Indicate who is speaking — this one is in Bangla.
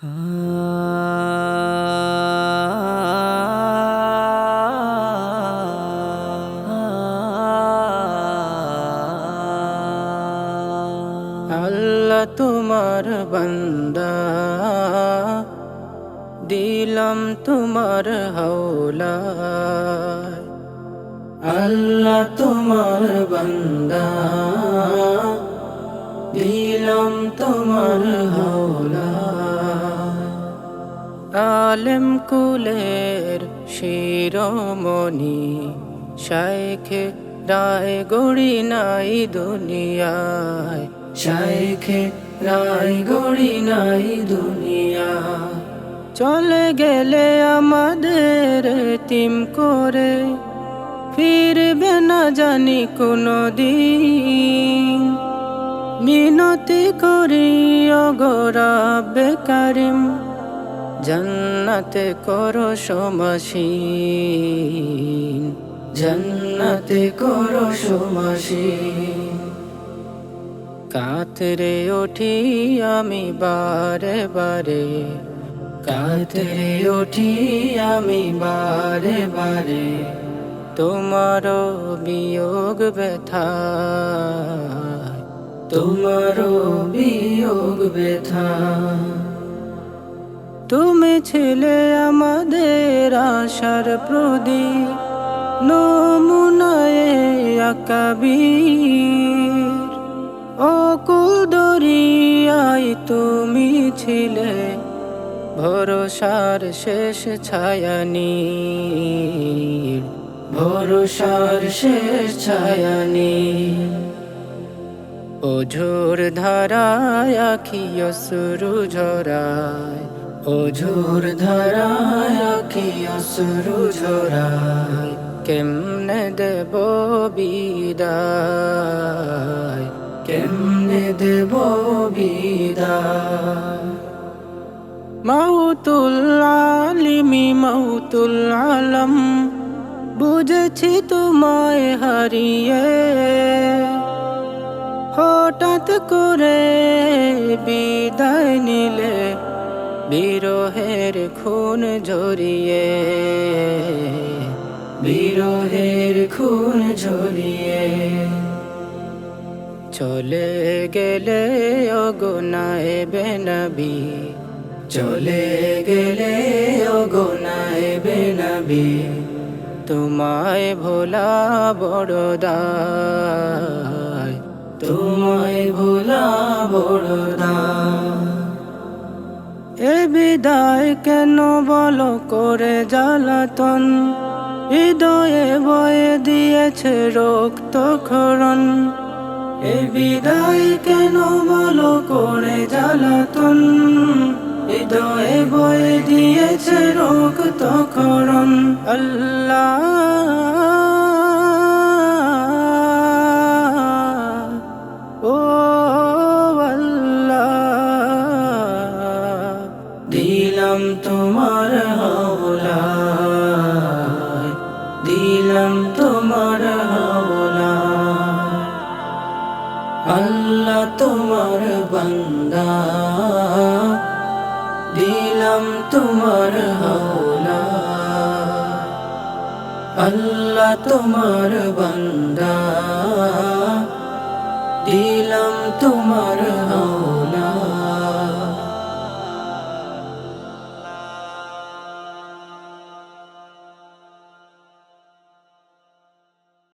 Speaker 1: আল্লাহ তোমার বান্দা, দিলাম তোমার হাওলায়। আল্লাহ তোমার বান্দা, দিলাম তোমার হাওলায়। আলেম কুলের শিরোমণি শাইখে রায়গড়ি নাই দুনিয়ায়, শাইখে রায়গড়ি নাই দুনিয়া। চলে গেলে আমাদের তিম করে, ফিরবে না জানি কোনো দিন। মিনতি করি ওগো রাব্বে কারিম, জান্নাতে করো সমাসীন, জান্নাতে করো সমাসীন। কাতরে উঠি আমি বারে বারে, কাতরে উঠি আমি বারে বারে, তোমারও বিয়োগ ব্যথায়, তোমারও বিয়োগ ব্যথা। তুমি ছিলে আমাদের আশার প্রদীপ, নমুনায়ে আকাবির। অকুল দরিয়ায় তুমি ছিলে ভরসার শেষ ছায়ানীর, ভরসার শেষ ছায়ানীর। ওঝোর ধারায় আখি অশ্রু ঝরায়, ওঝোর ধারায় আখি অশ্রু ঝরায়। কেমনে দেব বিদায়, কেমনে দেব বিদায়। মাউতুল আলিমি মাউতুল আলম, বুঝেছি তোমায় হারিয়ে। হঠাৎ করে বিদায় নিলে বিরহের খুন ঝরিয়ে, বিরহের খুন ঝরিয়ে। চলে গেলে ওগো নায়েবে নবী, চলে গেলে ওগো নায়েবে নবী। তোমায় ভোলা বড় দায়, তোমায় ভোলা বড় দায়। এ বিদায় কেন বলো করে জ্বালাতন, হৃদয়ে বয়ে দিয়েছে রক্ত ক্ষরণ। এ বিদায় কেন বলো করে জ্বালাতন, হৃদয়ে বয়ে দিয়েছে রক্ত ক্ষরণ। আল্লাহ ও আল্লাহ, দিলাম তোমার হাওলায়, দিলাম তোমার হাওলায়। আল্লাহ তোমার বান্দা, দিলাম তোমার হাওলায়। আল্লাহ তোমার বান্দা, দিলাম তোমার হাওলায়।